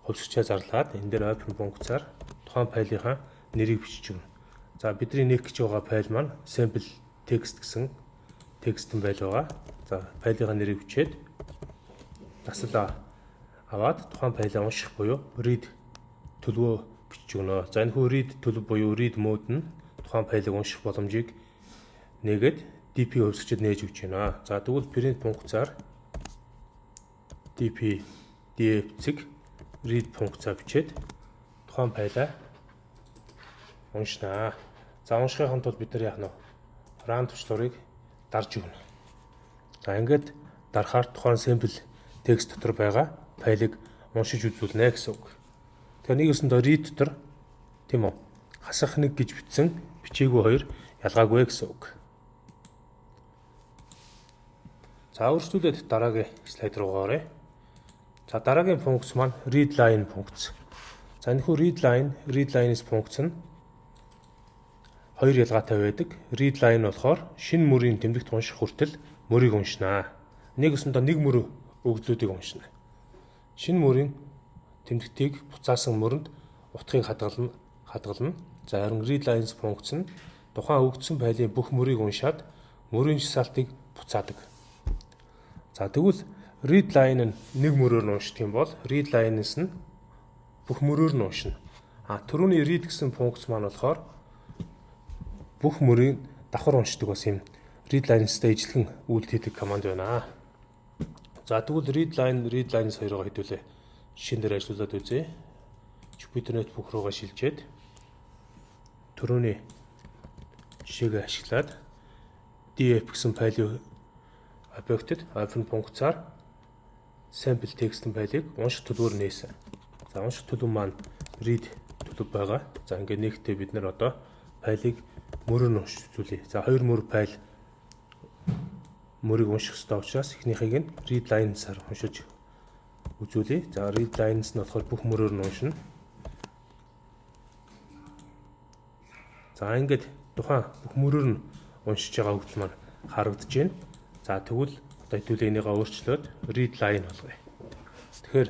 хувьсгчаа зарлаад энэ дээр open функцаар тухайн файлынхаа нэрийг бичиж өгнө. За бидний нээх гэж байгаа файл маань sample text гэсэн текстэн файл байгаа. За файлынхаа нэрийг бичээд таслаа аваад тухайн файлаа унших буюу read төлөвөө бичиж өгнө. За энэхүү read төлөв буюу read mode нь тухайн файлыг унших боломжийг нээгээд dp хувьсгчид нээж өгч байна. За тэгвэл print функцаар dp df-цэг read функцаа бичээд тухайн файлаа уншнаа. За уншихын тулд бид нар яах нь run төвчлөрийг дарж өгнө. За ингээд дарахаар тухайн sample текст дотор байгаа файлыг уншиж үзүүлнэ гэсэн үг. Тэгэхээр нэгсэндээ read дотор тийм үү хасах нэг гэж бичсэн бичээгүй хоёр ялгаагүй гэсэн үг. За үргэлжлүүлээд дараагийн слайд руу оръё. За дараагийн функц маань read line функц. За энэхүү read line-с функц нь хоёр ялгаатай байдаг. Read line болохоор шинэ мөрийн тэмдэгт унших хүртэл мөрийг уншнаа. Нэгсэндээ нэг мөр өгдлүүдийг уншина. Шинэ мөрийн тэмдэгтийг буцаасан мөрөнд утгыг хадгална. За харин read lines функц нь тухайн өгөгдсөн файлын бүх мөрийг уншаад мөрийн жагсаалтыг буцаадаг. За тэгвэл read line нь нэг мөрөөр нь уншдаг юм бол read line-с нь бүх мөрөөр нь уншина. Түрүүний read гэсэн функц маань болохоор бүх мөрийг давхар уншдаг бас юм read line-стай ижилхэн үйлдэл хийдэг команд байна. За тэгвэл read line-с хоёроо хэдүүлээ жишээн дээр ажиллуулад үзье. Jupyter Notebook руугаа шилжээд түрүүний жишээгээ ашиглаад df гэсэн файлын объектэд open функцаар sample text-ийн файлыг унших төлөвөөр нээсэн. За унших төлөв маань read төлөв байгаа. За ингээд нэгтээ бид нар одоо файлыг мөрөөр нь уншиж үзүүлье. За хоёр мөр файл мөрийг унших ёстой учраас эхнийхийг нь read line-саар уншиж үзүүлье. За read lines нь болохоор бүх мөрөөр нь уншина. За ингээд тухайн бүх мөрөөр нь уншиж байгаа өгдөл маань харагдаж байна. За тэгвэл одоо хэдүүлээ энийгээ өөрчлөөд read line болгоё. Тэгэхээр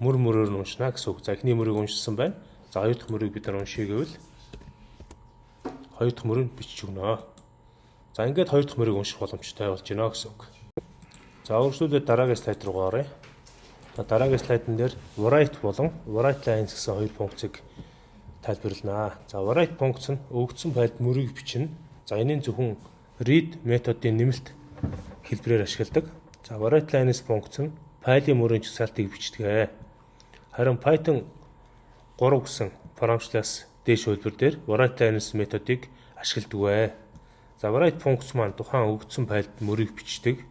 мөр мөрөөр нь уншина гэсэн үг. За эхний мөрийг уншсан байна. За хоёр дахь мөрийг бид нар уншия гэвэл хоёр дахь мөрийг бичиж өгнө. За ингээд хоёр дахь мөрийг унших боломжтой болж байна гэсэн үг. За үргэлжлүүлээд дараагийн слайд руу оръё. За дараагийн слайдн дээр write болон write lines гэсэн хоёр функцийг тайлбарлана. За write функц нь өгөгдсөн файлд мөрийг бичнэ. За энэний зөвхөн read методын нэмэлт хэлбэрээр ашигладаг. За write lines функц нь файлын мөрийн жагсаалтыг бичдэг. Харин Python 3 гэсэн програмчлаас дээш хөлбөр дээр write lines методыг ашигладаг. За write функц маань тухайн өгөгдсөн файлд мөрийг бичдэг.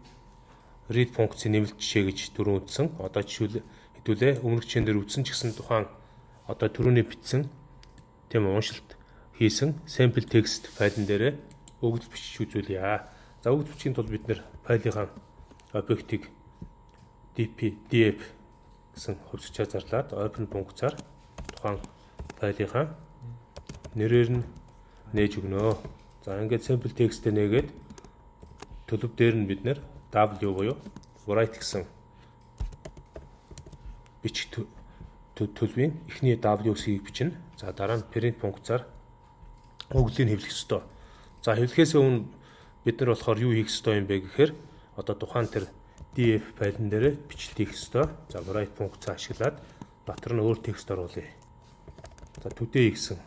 Read функцийн нэмэлт жишээ гэж түрүүн үздсэн. Одоо хэдүүлээ өмнөх жишээн дээр үздсэн ч гэсэн тухайн одоо түрүүний бичсэн тийм уншилт хийсэн sample text файлн дээр өгөгдөл бичиж үзүүлье. За өгөгдөл бичихийн тулд бид нэр файлынхаа объектыг df гэсэн хувьцаачаар зарлаад open функцаар тухайн файлынхаа нэрээр нь нээж өгнө. За ингээд sample text-тэй нээгээд төлөв дээр нь бид нэр W буюу write гэсэн бичих төлөвийн эхний W-ийг бичнэ. За дараа нь print функцаар өгөгдлийг хэвлэх ёстой. За хэвлэхээс өмнө бид нар болохоор юу хийх ёстой юм бэ гэхээр одоо тухайн тэр df файлн дээр бичлэл хийх ёстой. За write функцаа ашиглаад дотор нь өөр текст оруулъя. За today гэсэн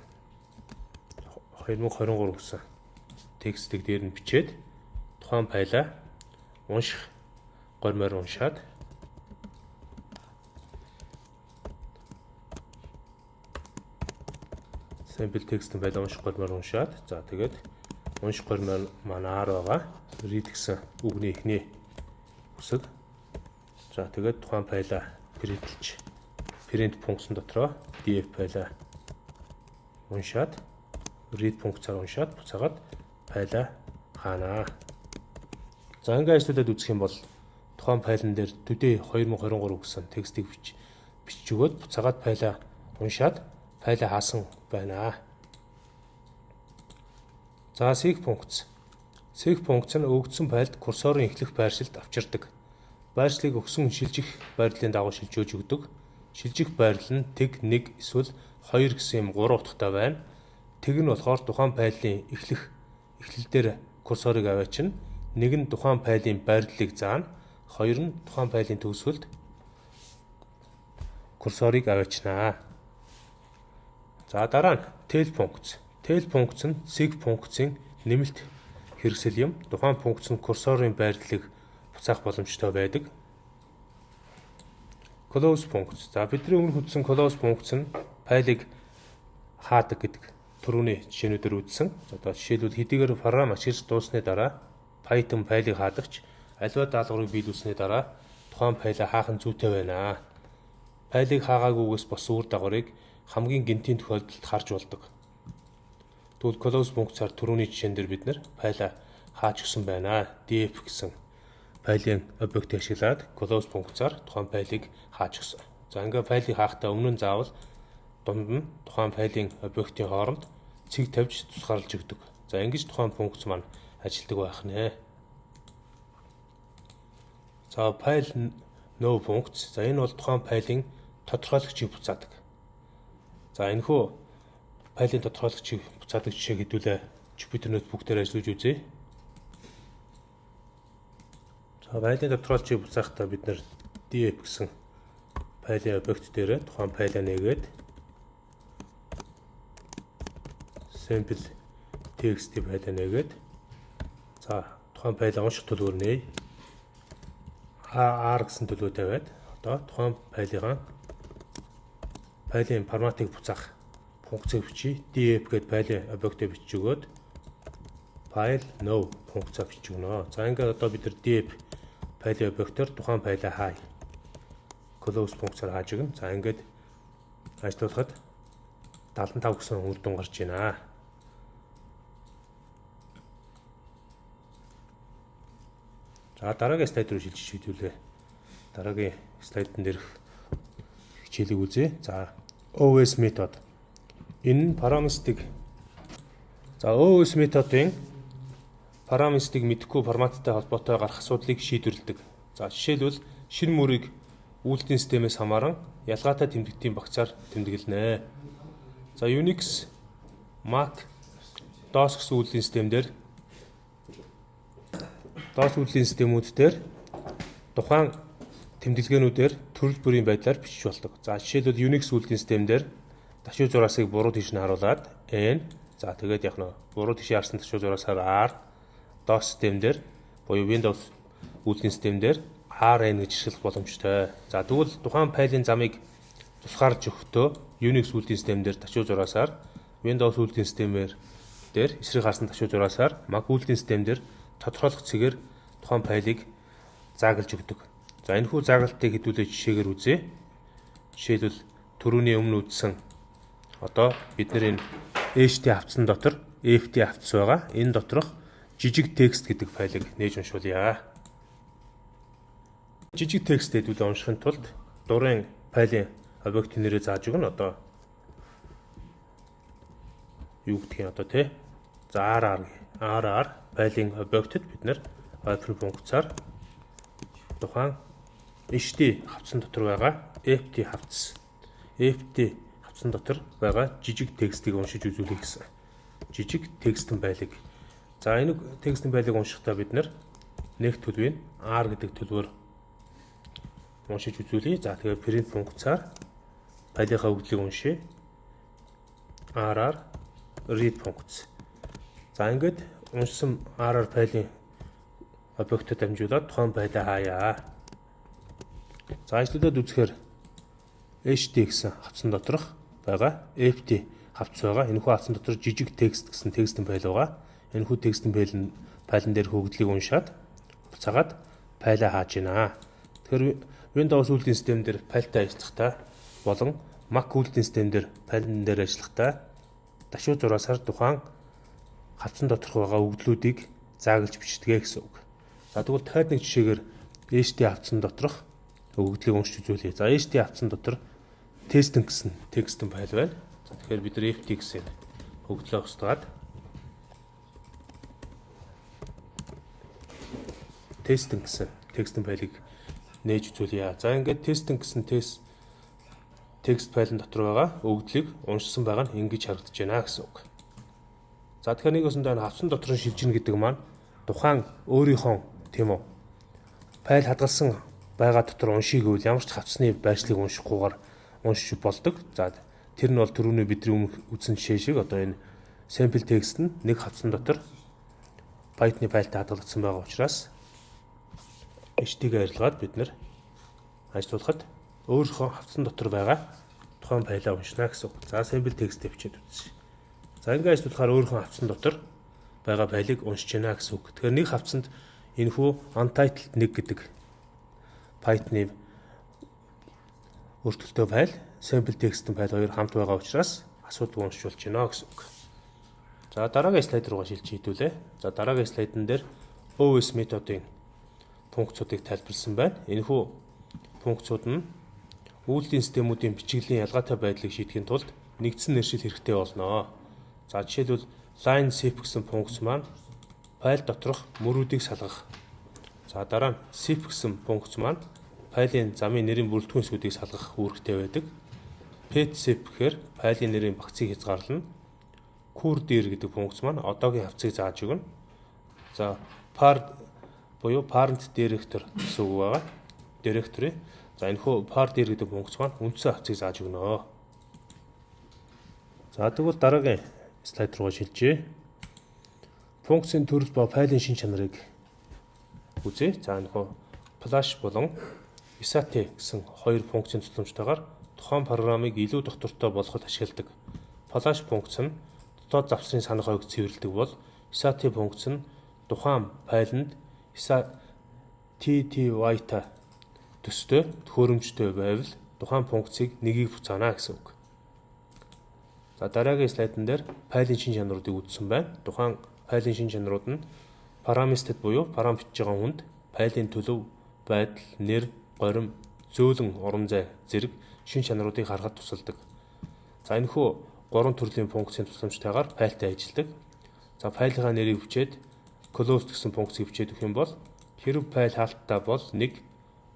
2023 гэсэн текстийг дээр нь бичээд тухайн файлаа унших гормоор уншаад sample text-ийн файл унших гормоор уншаад за тэгээд унших гормоор манаар байгаа read гэсэн үгний эхний үсэг за тэгээд тухайн файлаа printlж print функцэн дотроо df файлаа уншаад read функцаар уншаад буцаагаад файлаа хаана. За ингээд ажиллаад үзэх юм бол тухайн файлн дээр today 2023 гэсэн текстийг бичиж өгөөд буцаагаад файлаа уншаад файлаа хаасан байна. За seek функц. Seek функц нь өгөгдсөн файлд курсорын эхлэх байршилд авчирдаг. Байршлыг өгсөн шилжих байрлалын дагуу шилжүүлж өгдөг. Шилжих байрлал нь тэг 1 эсвэл 2 гэсэн юм 3 утгатай байна. Тэг нь болохоор тухайн файлын эхлэл дээр курсорыг аваачна. Нэг нь тухайн файлын байрлалыг заана, хоёр нь тухайн файлын төгсгөлд курсорыг аваачнаа. За дараа нь tail функц. Tail функц нь seek функцийн нэмэлт хэрэгсэл юм. Тухайн функц нь курсорын байрлалыг буцаах боломжтой байдаг. Close функц. За бидний өмнө хүссэн close функц нь файлыг хаадаг гэдэг түрүүний жишээнүүдээр үзсэн. Одоо жишээлбэл хэдийгээр програм ашиглаж дууссаны дараа Python файлыг хаадагч аливаа даалгаврыг биелүүлсэний дараа тухайн файлаа хаах нь зүйтэй байна. Файлыг хаагаагүйгээс болсон үр дагаврыг хамгийн гинтийн тохиолдолд харж болдог. Тэгвэл close функцаар түрүүний жишээн дээр бид нэр файлаа хааж өгсөн байна. df гэсэн файлын объектыг ашиглаад close функцаар тухайн файлыг хааж өгсөн. За ингээд файлыг хаахтаа өмнө нь заавал дунд нь тухайн файлын объектийн хооронд цэг тавьж тусгаарлаж өгдөг. За ингэж тухайн функц маань ажилтдаг байх нэ. За файл no функц. За энэ бол тухайн файлын тодорхойлогчийг буцаадаг. За энэхүү файлын тодорхойлогчийг буцаадаг жишээ хэдүүлээ Jupyter-нөөс бүгдээр ажиллаж үзье. За файлын тодорхойлогчийг буцаахтаа бид нэр df гэсэн файлын объект дээр тухайн файлаа нээгээд sample text файлаа нээгээд за тухайн файлаа унших төлөвөөр нээе. R гэсэн төлөв тавиад одоо тухайн файлын форматыг буцаах функцийг бичиж df гэдэг файлын объектыг бичиж өгөөд file no функцаа бичиж өгнө. За ингээд одоо бид нар df файлын объектоор тухайн файлаа хаа. Close функцаар хааж өгнө. За ингээд ажиллуулахад 75 гэсэн үр дүн гарч байна. За дараагийн слайд руу шилжиж хэдүүлээ. Дараагийн слайдн дээрх хичээлийг үзье. За OS метод. Энэ нь parametric. За OS методын parametric мэдэхгүй форматтай холбоотой гарах асуудлыг шийдвэрлэдэг. За жишээлбэл шинэ мөрийг үйлдвэрлэлийн системээс хамааран ялгаатай тэмдэгтийн багцаар тэмдэглэнэ. За Unix, Mac, DOS гэсэн үйлдвэрлэлийн системээр системүүд дээр тухайн тэмдэглэгээнүүдээр төрөл бүрийн байдлаар бичиж болдог. За жишээлбэл Unix үйлдвэрлэлийн системээр ташуу зураасыг буруу тийш нь харуулад N, за тэгээд яг нь буруу тийш харсан ташуу зураасаар R, DOS системээр буюу Windows үйлдвэрлэлийн системээр RN гэж ашиглах боломжтой. За тэгвэл тухайн файлын замыг тусгаарч өгөхдөө Unix үйлдвэрлэлийн системээр ташуу зураасаар, Windows үйлдвэрлэлийн системээр дээр эсрэг харсан ташуу зураасаар, Mac үйлдвэрлэлийн системээр тодорхойлох цэгээр тухайн файлыг зааглаж өгдөг. За энэхүү заагдалтыг хэдүүлээ жишээгээр үзье. Жишээлбэл түрүүний өмнө үзсэн одоо бид нар энэ HT хавцсан дотор FT хавцс байгаа. Энэ доторх жижиг текст гэдэг файлыг нээж уншуулъя. Жижиг текст хэдүүлээ уншихын тулд дурын файлын объектын нэрээ зааж өгнө. Одоо юу гэдгийг одоо тий. За RR файлын объектэд бид нэр open функцаар тухайн HT хавцсан дотор байгаа FT хавцсан дотор байгаа жижиг текстийг уншиж үзүүлэх гэсэн. Жижиг текстэн байлиг. За энэ текстэн байлиг уншихдаа бид нэр нэг төлөвийг R гэдэг төлөвөөр уншиж үзүүлье. За тэгээд print функцаар файлынхаа өгдлийг уншия. RR read функц. За ингээд уншсан RR файлын объектэд дамжуулаад тухайн файлаа хаяа. За ажлуудад үзэхээр HT гэсэн хавцсан доторх байгаа FT хавц байгаа. Энэхүү хавцсан дотор жижиг текст гэсэн текстэн файл байгаа. Энэхүү текстэн файлн дээр хөгдлийг уншаад буцаагаад файлаа хааж гинэ. Тэгэхээр Windows үйлдвэрлэлийн систем дээр файлтай ажиллахдаа болон Mac үйлдвэрлэлийн систем дээр файлн дээр ажиллахдаа ташуу зураасаар тухайн хавцсан доторх байгаа өгдлүүдийг зааглаж бичдэг гэсэн үг. За тэгвэл дахиад нэг жишээгээр HT хавцсан доторх өгдлийг уншиж үзүүлье. За HT хавцсан дотор тестэн гэсэн текстэн файл байна. За тэгэхээр бид нар FT гэсэн өгдлөө устгаад тестэн гэсэн текстэн файлыг нээж үзүүлье. За ингээд тестэн гэсэн текст файлын дотор байгаа өгдлийг уншсан байгаа нь ингэж харагдаж байна гэсэн үг. За тэгэхээр нэг өсөндөө хавцсан дотор нь шилжинэ гэдэг маань тухайн өөрийнхөө тийм үү файл хадгалсан байгаа дотор уншиггүй ямар ч хавцсны байршлыг уншихгүйгээр уншиж болдог. За тэр нь бол түрүүний бидний өмнө үзсэн жишээ шиг одоо энэ sample text нь нэг хавцсан дотор Python-ы файлтай хадгалагдсан байгаа учраас HT-г арилгаад бид нэр ажиллуулахад өөрийнхөө хавцсан дотор байгаа тухайн файлаа уншина гэсэн үг. За sample text-ийг бичээд үзье. За ингээд ажиллуулахаар өөрийнхөө хавцсан дотор байгаа файлыг уншиж байна гэсэн үг. Тэгэхээр нэг хавцанд энэхүү untitled 1 гэдэг Python-ы өртөлтөө файл, sample text-ийн файл хоёр хамт байгаа учраас асуудал уншиж болж байна гэсэн үг. За дараагийн слайд руугаа шилжиж хэдүүлээ. За дараагийн слайдн дээр OS методын функцуудыг тайлбарласан байна. Энэхүү функцууд нь үйлдвэрлэлийн системүүдийн бичиглийн ялгаатай байдлыг шийдэхин тулд нэгдсэн нэршил хэрэгтэй болно. За жишээлбэл line sep гэсэн функц маань файл доторх мөрүүдийг салгах. За дараа нь sep гэсэн функц маань файлын замын нэрийн бүрэлдэхүүнсүүдийг салгах үүрэгтэй байдаг. petsep гэхээр файлын нэрийн багцыг хязгаарлана. Curdir гэдэг функц маань одоогийн хавцыг зааж өгнө. За par буюу parent director гэсэн үг байгаа. Directory. За энэхүү pardir гэдэг функц маань үндсэн хавцыг зааж өгнө. За тэгвэл дараагийн слайд руу шилжье. Функцийн төрөл ба файлын шин чанарыг үзье. За энэхүү flash болон isate гэсэн хоёр функцийн тусламжтайгаар тухайн программыг илүү доктортой болгоход ашигладаг. Flash функц нь дотоод завсрын санах ойг цэвэрлэдэг бол isate функц нь тухайн файланд TTY-та төстэй төхөөрөмжтэй байвал тухайн функцийг нэгийг буцаана гэсэн үг. За дараагийн слайдн дээр файлын шин чанаруудыг үзсэн байна. Тухайн файлын шин чанарууд нь parametered буюу парам бичиж байгаа хүнд файлын төлөв, байдал, нэр, горим, зөөлөн, уран зай зэрэг шин чанаруудыг харахад тусалдаг. За энэхүү гурван төрлийн функцийн тусламжтайгаар файлтай ажилладаг. За файлынхаа нэрийг бичээд close гэсэн функцийг бичээд өгөх юм бол хэрэв файл хаалттай бол 1,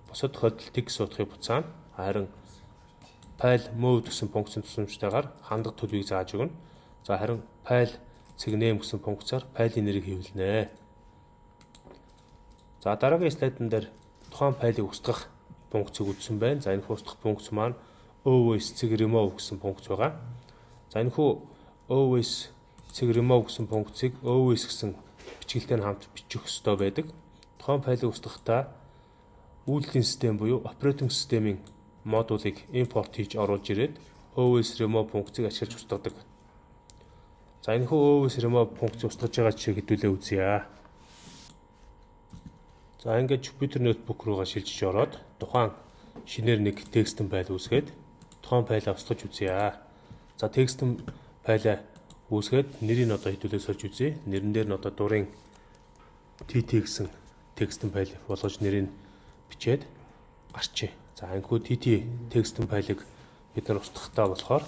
бусад тохиолдолд X суудахыг буцаана. Харин файл move гэсэн функцийн тусламжтайгаар хандах төлөвийг зааж өгнө. За харин файл цэг name гэсэн функцаар файлын нэрийг хэвлэнэ. За дараагийн слайдн дээр тухайн файлыг устгах функцийг үзсэн байна. За энэ устгах функц маань always цэг remove гэсэн функц байгаа. За энэ always цэг remove гэсэн функцийг always гэсэн бичгэлтэй хамт бичих ёстой байдаг. Тухайн файлыг устгахдаа үйлдвэрлэлийн систем буюу operating system-ийн модулыг import хийж оруулж ирээд always remove функцийг ашиглаж устгадаг. За энэ always remove функцийг устгаж байгаа жишээ хэдүүлээ үзье. За ингээд Jupyter Notebook руугаа шилжиж ороод тухайн шинээр нэг текстэн файл үүсгээд тухайн файлаа устгаж үзье. За текстэн файлаа үүсгээд нэрийг одоо хэдүүлээ сольж үзье. Нэрэн дээр нь одоо дурын TT гэсэн текстэн файл болгож нэрийг бичээд гарчээ. За анхүү TT текстэн файлыг бид нар устгахтаа болохоор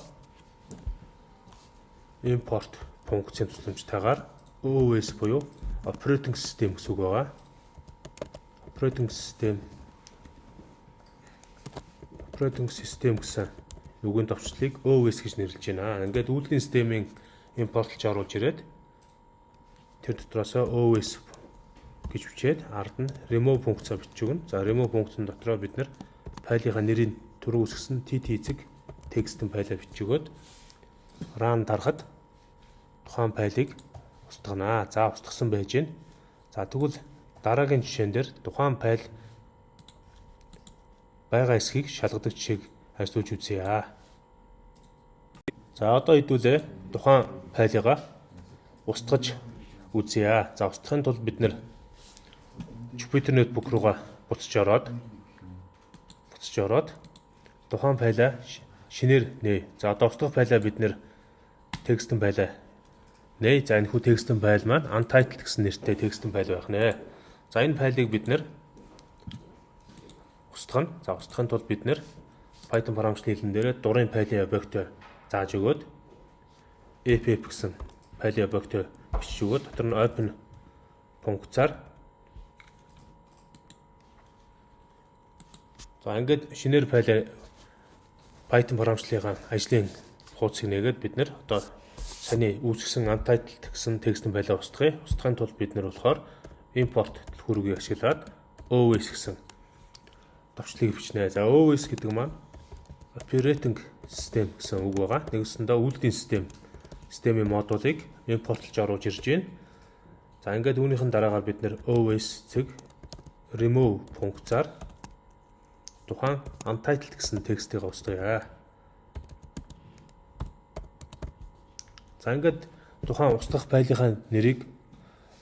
import функцийн тусламжтайгаар OS буюу operating system гэсэн үг байгаа. Operating system гэсэн үгийн товчлыг OS гэж нэрлэж байна. Ингээд үйлдвэрлэлийн системийн импортлж оруулж ирээд тэр дотроос OS гэж бичээд ард нь remove функцаа бичиж өгнө. За remove функцийн дотроо бид нэр файлынхаа нэрийг түрүү үсгэсэн TT эцэг текстэн файлаа бичиж өгөөд run дарахад тухайн файлыг устгана. За устгасан байж гэн. За тэгвэл дараагийн жишээн дээр тухайн файл байгаа эсхийг шалгадаг жишээг ажиллуулж үзье. За одоо хэдүүлээ тухайн файлыгаа устгаж үзье. За устгахын тулд бид нэр Jupyter Notebook руугаа буцаж ороод тухайн файлаа шинээр нээ. За одоо устгах файлаа бид нэр текстэн файлаа нээ. За энэ хүү текстэн файл маань untitled гэсэн нэртэй текстэн файл байх нэ. За энэ файлыг бид нэр устгана. За устгахын тулд бид нэр Python програмчлалын хэлэн дээр дурын файлын объект зааж өгөөд ff гэсэн файлын объект бичиж өгөөд дотор нь open функцаар за ингээд шинээр файл Python програмчлалын ажлын хуудсыг нээгээд бид нэр одоо саний үүсгэсэн untitled гэсэн текстэн файлаа устгая. Устгахын тулд бид нэр болохоор import төлхүүргийг ашиглаад OS гэсэн товчлыг бичнэ. За OS гэдэг маань operating system гэсэн үг байгаа. Нэгсэндээ үйлдвэрлэлийн системийн модулыг импортлж оруулж ирж байна. За ингээд үүнийхэн дараагаар бид нэр OS цэг remove функцаар тухайн untitled гэсэн текстийг устгая. За ингээд тухайн устгах файлынхаа нэрийг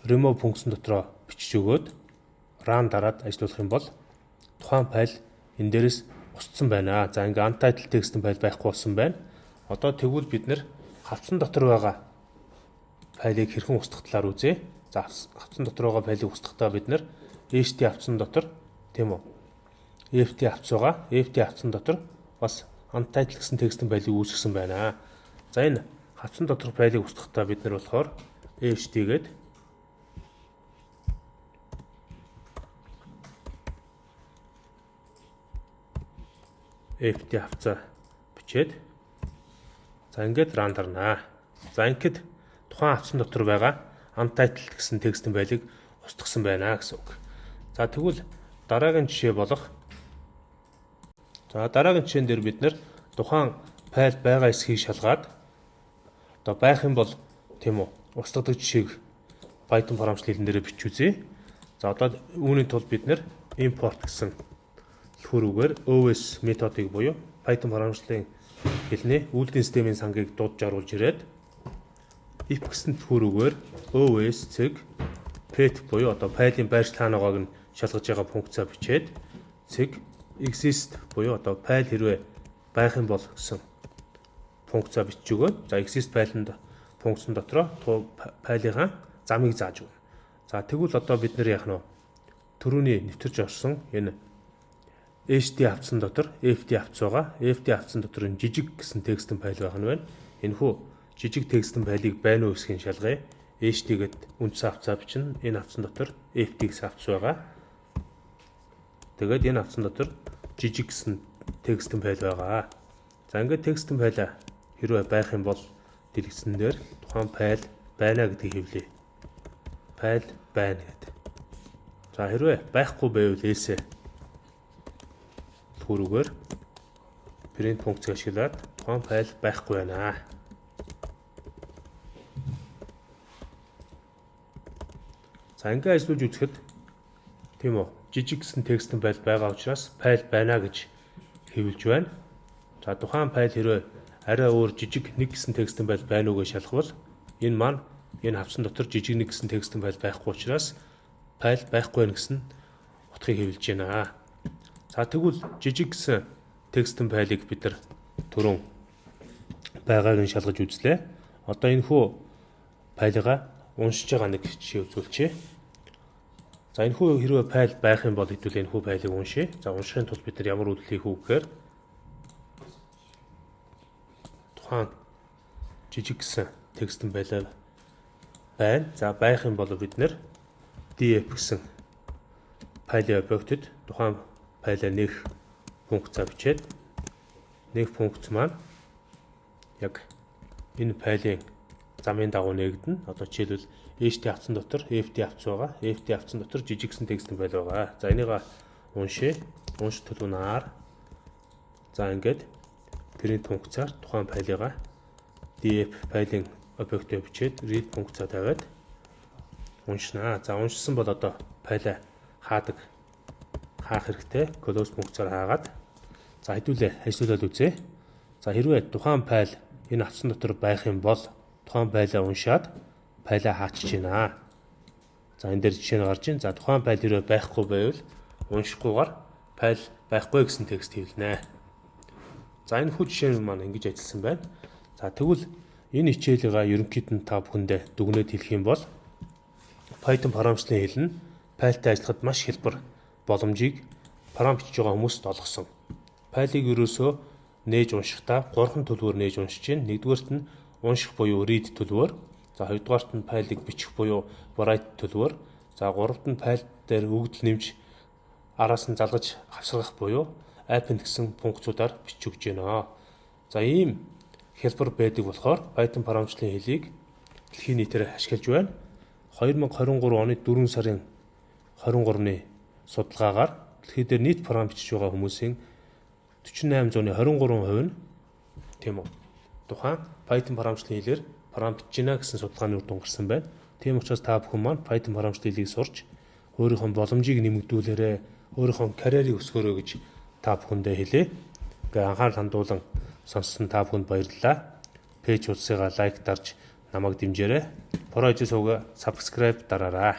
remove функцэн дотроо бичиж өгөөд run дараад ажиллуулах юм бол тухайн файл энэ дээрээс устсан байна. За ингээ untitled текстэн файл байхгүй болсон байна. Одоо тэгвэл бид нэр хавцсан дотор байгаа файлыг хэрхэн устгах талаар үзье. За хавцсан дотор байгаа файлыг устгахдаа бид нэр ft хавцсан дотор тийм үү? ft хавц байгаа. ft хавцсан дотор бас untitled гэсэн текстэн файлыг үүсгэсэн байна. За энэ хавцсан дотор файлыг устгахдаа бид нэр болохоор ft гээд ft хавцаа бичээд за ингээд run дарнаа. За ингээд тухайн хавцсан дотор байгаа untitled гэсэн текстэн файлыг устгасан байна гэсэн үг. За тэгвэл дараагийн жишээ болох дараагийн жишээн дээр бид нэр тухайн файл байгаа эсхийг шалгаад одоо байх юм бол тийм үү устгадаг жишээг Python програмчлалын хэлэн дээр бичиж үзье. За одоо үүний тулд бид нэр import гэсэн төлхүүрүүгээр OS методыг буюу Python програмчлалын хэлний үйлдвэрлэлийн системийн сангийг дуудаж оруулж ирээд if гэсэн төлхүүрүүгээр OS цэг pet буюу одоо файлын байршлаанагааг нь шалгаж байгаа функцаа бичээд цэг exist буюу одоо файл хэрвээ байх юм бол гэсэн функцаа бичиж өгөөд за exist файланд функцэн дотроо файлынхаа замыг зааж өгнө. За тэгвэл одоо бид нэр яах нь түрүүний нэвтэрч орсон энэ ht хавцсан дотор ft хавц байгаа. ft хавцсан дотор энэ жижиг гэсэн текстэн файл байх нь байна. Энэхүү жижиг текстэн файлыг байна уу гэсгийн шалгая. ht гээд үндсэн хавцаа бичнэ. Энэ хавцсан дотор ft гэсэн хавц байгаа. Тэгээд энэ хавцсан дотор жижиг гэсэн текстэн файл байгаа. За ингээд текстэн файл хэрвээ байх юм бол дэлгэцэн дээр тухайн файл байна гэдгийг хэвлэе. Файл байна гэдэг. За хэрвээ байхгүй байвал else түрүүгээр print функцийг ашиглаад тухайн файл байхгүй байна. За ингээд ажиллаж үзэхэд тийм үү жижиг гэсэн текстэн файл байгаа учраас файл байна гэж хэвлэж байна. За тухайн файл хэрвээ арай өөр жижиг нэг гэсэн текстэн файл байна уу гэж шалгавал энэ маань энэ хавцсан дотор жижиг нэг гэсэн текстэн файл байхгүй учраас файл байхгүй байна гэсэн утгыг хэвлэж байна. За тэгвэл жижиг гэсэн текстэн файлыг бид нар түрүүн байгааг нь шалгаж үзлээ. Одоо энэ хүү файлыгаа уншиж байгаа нэг жишээ үзүүлчихье. За энэ хүү хэрвээ файл байх юм бол хэдүүл энэ хүү файлыг уншъя. За уншихын тулд бид нар ямар үйлдэл хийх үү гэхээр тухайн жижиг гэсэн текстэн файл байна. За байх юм бол бид нар df гэсэн файлын объектод тухайн файлаа нээх функцаа бичээд нэг функц маань яг энэ файлын замын дагуу нээгдэнэ. Одоо жишээлбэл ht авцсан дотор ft авц байгаа. ft авцсан дотор жижигсэн текстэн файл байгаа. За энийг уншъя. Унш төлөвнөр. За ингээд print функцаар тухайн файлыгаа df файлын объектыг бичээд read функцаа тавиад уншнаа. За уншсан бол одоо файлаа хаах хэрэгтэй. Close функцаар хаагаад за хэдүүлээ ажиллуулаад үзье. За хэрвээ тухайн файл энэ авцсан дотор байх юм бол тухайн файлаа уншаад файлаа хаачих гинэ. За энэ дээр жишээ нь гарч ийн. За тухайн файл хэрвээ байхгүй байвал уншихгүйгээр файл байхгүй гэсэн текст хэвлэнэ. За энэ хүү жишээ маань ингэж ажилласан байна. За тэгвэл энэ хичээлээ ерөнхийд нь та бүхэндээ дүгнээд хэлэх юм бол Python програмчлалын хэл нь файлтай ажиллахад маш хялбар боломжийг програм бичиж байгаа хүмүүст олгосон. Файлыг ерөөсөө нээж уншихдаа 3 төлөвөөр нээж уншиж чинь. Нэгдүгээрт нь унших буюу read төлөвөөр, за хоёрдугаарт нь файлыг бичих буюу write төлөвөөр, за гуравт нь файл дээр өгдөл нэмж араас нь залгаж хавсгах буюу append гэсэн функцуудаар бичиж өгч байна. За ийм хялбар байдаг болохоор Python програмчлалын хэлийг дэлхийн нийтээр ашиглаж байна. 2023 оны 4 сарын 23-ны судалгаагаар дэлхийд дээр нийт програм бичиж байгаа хүмүүсийн 48.23% нь тийм үү тухайн Python програмчлалын хэлээр програм бичиж гинэ гэсэн судалгааны үр дүн гарсан байна. Тийм учраас та бүхэн маань Python програмчлалын хэлийг сурч өөрийнхөө боломжийг нэмэгдүүлээрэй, өөрийнхөө карьерийг өсгөөрэй гэж та бүхэндээ хэлье. Ингээ анхаарал хандуулан сонссон та бүхэнд баярлалаа. Пэйж утсыгаа лайк дарж намайг дэмжээрэй. Про ижил сувга subscribe дараарай.